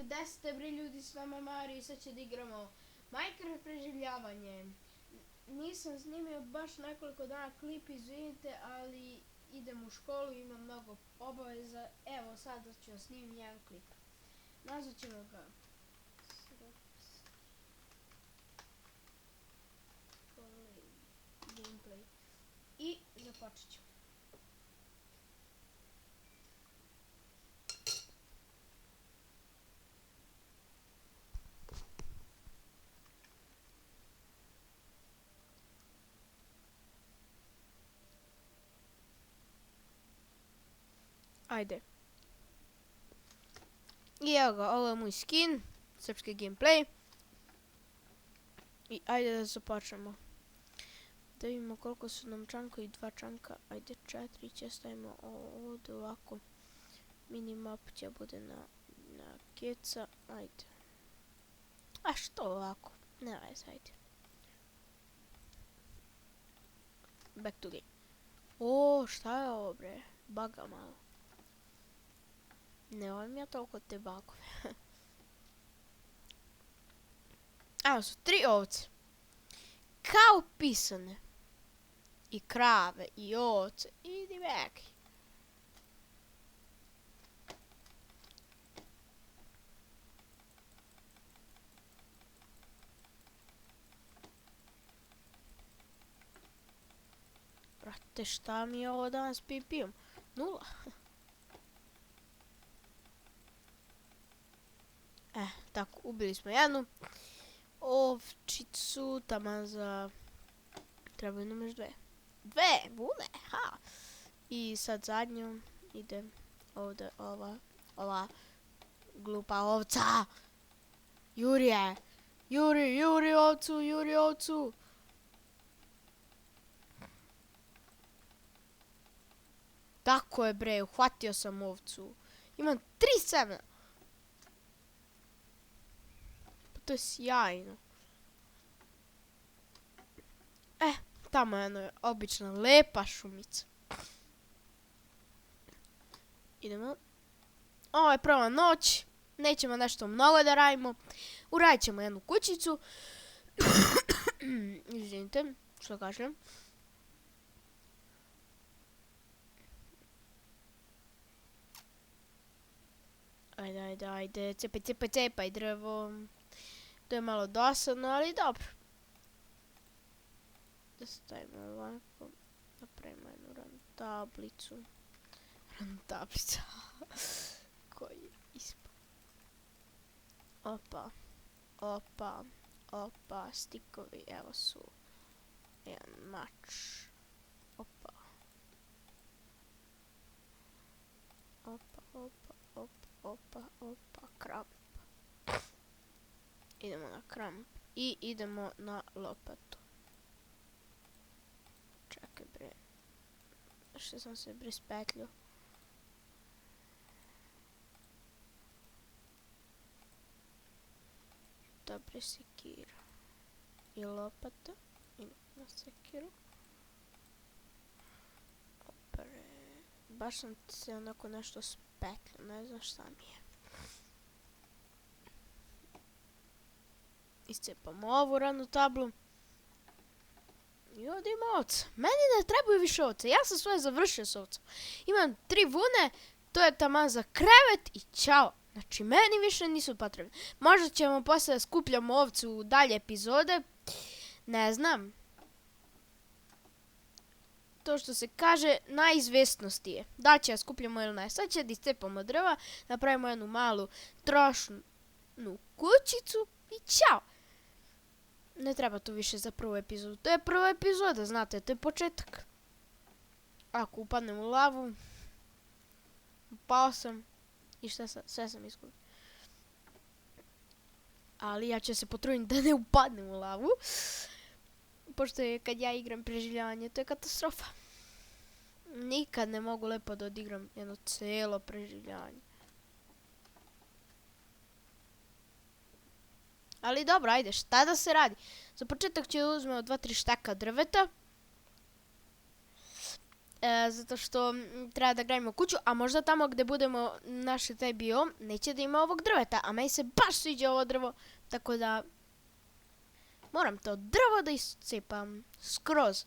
gde ste bre ljudi, s vama Mario i sad će da igramo Minecraft preživljavanje. Nisam snimio baš nekoliko dana klip, izvinite, ali idem u školu, imam mnogo obaveza. Evo sada ću da snimim jedan klip. Nazvat ćemo ga gameplay i započet ćemo. Ajde. I evo ga, ovo je moj skin, srpski gameplay. I ajde da započnemo. Da vidimo koliko su nam čanka i 2 čanka. Ajde 4 će stavimo ovdje ovako. Minimap će bude na keca. Ajde. A što ovako? Ne veze, ajde. Back to game. O, šta je ovo bre? Baga malo. Ne volim ja toliko te bagove. Evo su 3 ovce. Kao pisane. I krave, i ovce, i diveki. Brate, šta mi je ovo danas pipijom? 0. Tako, ubili smo jednu ovčicu, taman za... Trebaju nam još 2. 2 vune, ha! I sad zadnju ide ovdje ova glupa ovca. Juri je! Juri ovcu, juri ovcu! Tako je bre, uhvatio sam ovcu. Imam 3 semena. Pa to je sjajno. Tamo je jedna obična lepa šumica. Idemo. Ovo je prva noć. Nećemo nešto mnogo da radimo. Uradit ćemo jednu kućicu. Izvinite, što kažem. Ajde. Cepaj drvo. To je malo dosadno, ali dobro. Da stavimo ovako. Napravimo jednu rantablicu. Rantablica. Koji je ispod. Opa. Stikovi, evo su. Jedan mač. Opa. Kramp. Idemo na kramp. I idemo na lopatu. Čekaj bre. Što sam se bre spetljio. Dobre sekira. I lopata. I na sekiru. Opre. Baš sam se onako nešto spetljio. Ne znam šta mi je. Iscepamo ovu ranu tablu. I ovdje ima ovca. Meni ne trebaju više ovca. Ja sam svoje završio s ovcom. Imam 3 vune. To je taman za krevet i ćao. Znači, meni više nisu potrebne. Možda ćemo posle da skupljamo ovcu u dalje epizode. Ne znam. To što se kaže, na izvesnosti je. Da će ja skupljamo ili ne. Sad će da iscepamo drva. Napravimo jednu malu trošnu kućicu. I ćao. Ne treba to više za prvu epizodu. To je prva epizoda, znate, to je početak. Ako upadnem u lavu, upao sam i šta sam, sve sam izgubio. Ali ja ću se potruditi da ne upadnem u lavu. Pošto je kad ja igram preživljavanje, to je katastrofa. Nikad ne mogu lepo da odigram jedno cijelo preživljavanje. Ali dobro, ajde, šta da se radi? Za početak ću da uzmemo 2-3 štaka drveta. zato što treba da gradimo kuću, a možda tamo gdje budemo našli taj biom neće da ima ovog drveta, a meni se baš sviđa ovo drvo, tako da moram to drvo da iscepam skroz.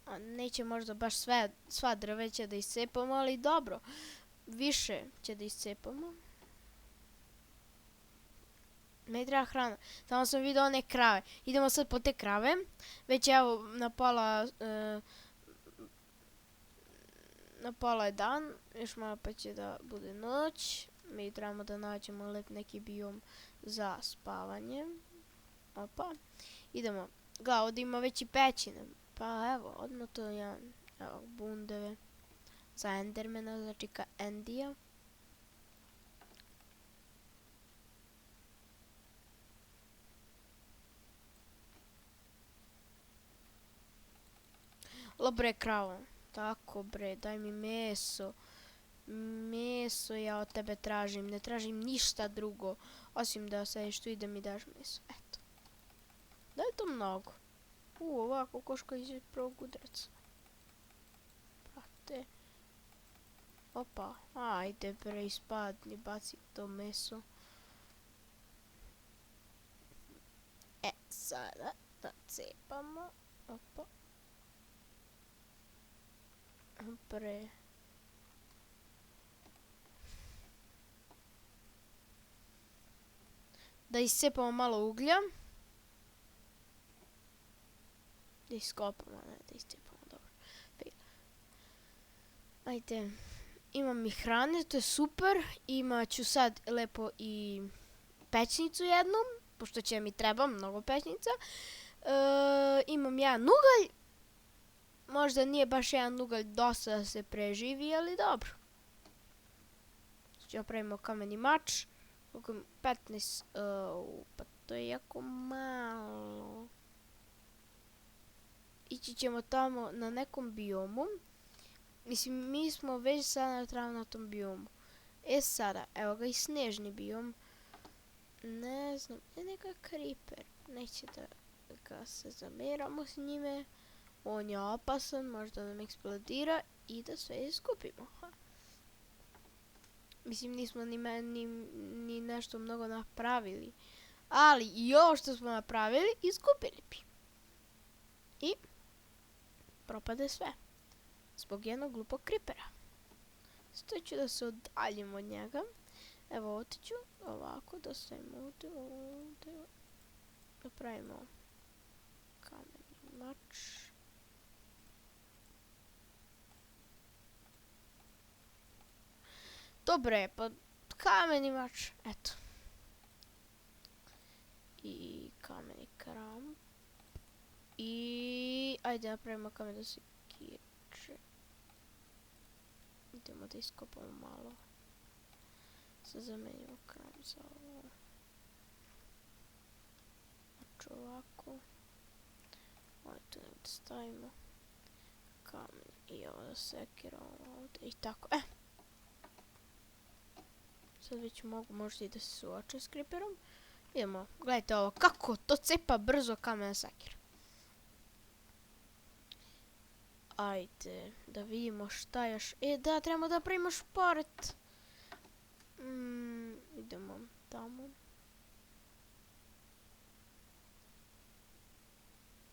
A neće možda baš sva drveća da iscepamo, ali dobro, više će da iscepamo. Ne treba hrana. Tamo sam vidio one krave. Idemo sad po te krave. Već evo na pola je dan. Još malo pa će da bude noć. Mi trebamo da nađemo lep neki biom za spavanje. Opa. Idemo. Gledaj, ovdje ima već i pećine. Pa evo, odmah to jedan. Evo, bundeve. Za Endermana, znači ka Endija. Lo bre kravo. Tako bre, daj mi meso. Meso ja od tebe tražim. Ne tražim ništa drugo. Osim da sediš tu i da mi daš meso. Eto. Da je to mnogo. Ovako koška iz prvog udarca. Prate. Opa. Ajde bre, ispadni. Baci to meso. Sada da cepamo. Opa. Bre. Da iscepamo malo uglja. Da iskopamo, ne da iscepamo, dobro. Ajde. Imam i hrane, to je super. Imaću sad lepo i pećnicu jednu, pošto će mi treba mnogo pećnica. Imam jedan ugalj. Možda nije baš jedan ugalj dosta da se preživi, ali dobro. Znači pravimo kameni mač. 15, pa to je jako malo. Ići ćemo tamo na nekom biomu. Mislim, mi smo već sada na tom biomu. Sada, evo ga i snežni biom. Ne znam, je neka creeper. Neće da ga se zameramo s njime. On je opasan, možda nam eksplodira i da sve izgubimo. Mislim, nismo ni nešto mnogo napravili. Ali i ovo što smo napravili, izgubili bi. I propade sve. Zbog jednog glupog creepera. Stoji ću da se odaljim od njega. Evo, otiću ovako, da stavimo ovdje. Da pravimo kameni mač. Dobre, pa kameni mač, eto. I kameni kramp. I ajde napravimo kamenu sekiru. Idemo da iskopamo malo. Sad zamenimo kramp za ovo. Znači ovako. Ovo tu da stavimo. Kamen i ovo da sekiramo ovdje i tako. Sad već mogu možda i da se suoče s creeperom. Idemo, gledajte ovo, kako to cepa brzo kamena sekira. Ajde, da vidimo šta još. Da, trebamo da pravimo šporet. Idemo tamo.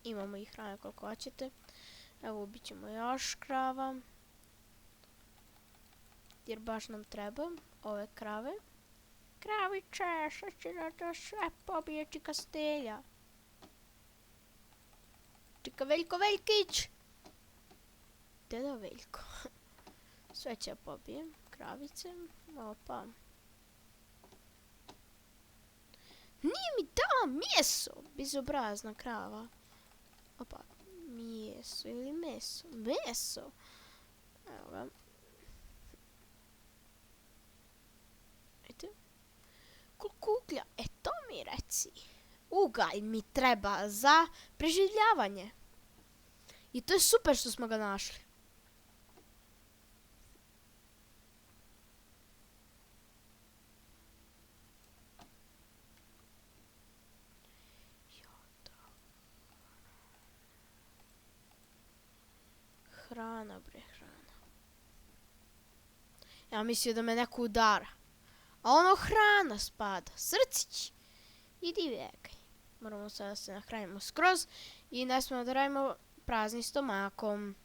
Imamo i hrane koliko hoćete. Evo, ubit ćemo još krava. Jer baš nam treba ove krave. Kraviće, sad će da sve pobije čika Stelja. Čika Veljko Veljkić. Deda Veljko. Sve će pobije. Kravice. Opa. Nije mi dao mjeso. Bezobrazna krava. Opa. Mjeso ili meso? Meso. Evo ga. Vidite. Koliko uglja? To mi reci. Ugalj mi treba za preživljavanje. I to je super što smo ga našli. Hrana, bre, hrana. Ja mislio da me neko udara. A ono hrana spada. Srcić. Idi vekaj. Moramo sada da se nahranimo skroz i ne smemo da radimo praznim stomakom.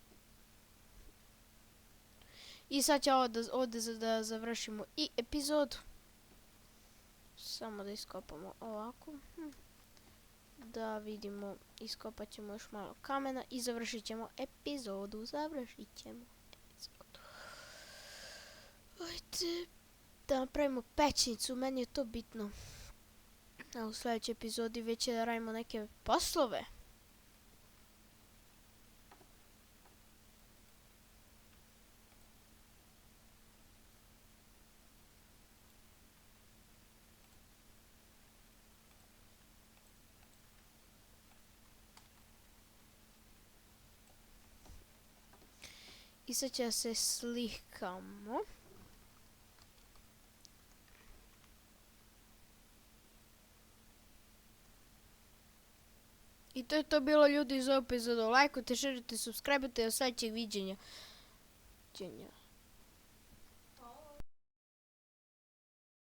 I sad će ovdje da završimo i epizodu. Samo da iskopamo ovako. Da vidimo, iskopat ćemo još malo kamena i završit ćemo epizodu. Ajde, da napravimo pećnicu, meni je to bitno. A u sljedećoj epizodi već će da radimo neke poslove. I sad će da se slikamo. I to je to bilo, ljudi, iz ove epizode. Lajkujte, šerite, subscribeujte, do sljedećeg viđenja.